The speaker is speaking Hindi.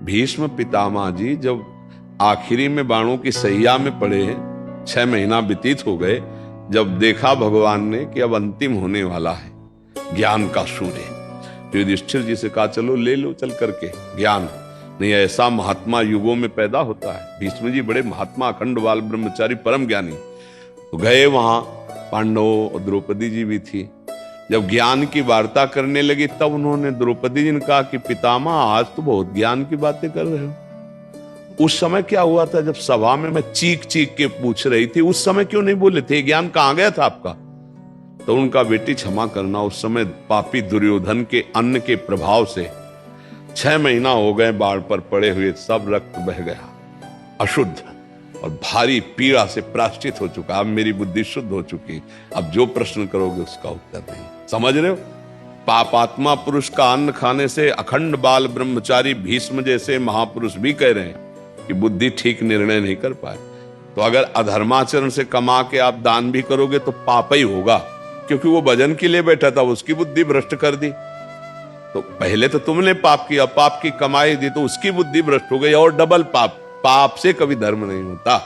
भीष्म पितामह जी जब आखिरी में बाणों की सैया में पड़े हैं, 6 महीना व्यतीत हो गए, जब देखा भगवान ने कि अब अंतिम होने वाला है ज्ञान का सूर्य, तो युधिष्ठिर जी से कहा चलो ले लो चल करके ज्ञान, नहीं ऐसा महात्मा युगों में पैदा होता है। भीष्म जी बड़े महात्मा, अखंड बाल ब्रह्मचारी, परम ज्ञानी। तो गए वहां, पांडव और द्रौपदी जी भी थी। जब ज्ञान की वार्ता करने लगी तब उन्होंने द्रौपदी जी ने कहा कि पितामह आज तो बहुत ज्ञान की बातें कर रहे हो। उस समय क्या हुआ था जब सभा में मैं चीख चीख के पूछ रही थी, उस समय क्यों नहीं बोले थे? ज्ञान कहां गया था आपका? तो उनका बेटी क्षमा करना, उस समय पापी दुर्योधन के अन्न के प्रभाव से 6 महीना हो गए बाढ़ पर पड़े हुए, सब रक्त बह गया, अशुद्ध और भारी पीड़ा से प्राश्चित हो चुका। अब मेरी बुद्धि शुद्ध हो चुकी, अब जो प्रश्न करोगे उसका उत्तर नहीं। समझ रहे हो? पापात्मा पुरुष का अन्न खाने से अखंड बाल ब्रह्मचारी भीष्म जैसे महापुरुष भी कह रहे हैं कि बुद्धि ठीक निर्णय नहीं कर पाए। तो अगर अधर्माचरण से कमा के आप दान भी करोगे तो पाप ही होगा, क्योंकि वो भजन के लिए बैठा था, उसकी बुद्धि भ्रष्ट कर दी। तो पहले तो तुमने पाप किया, पाप की कमाई दी तो उसकी बुद्धि भ्रष्ट हो गई, और डबल पाप। पाप से कभी धर्म नहीं होता।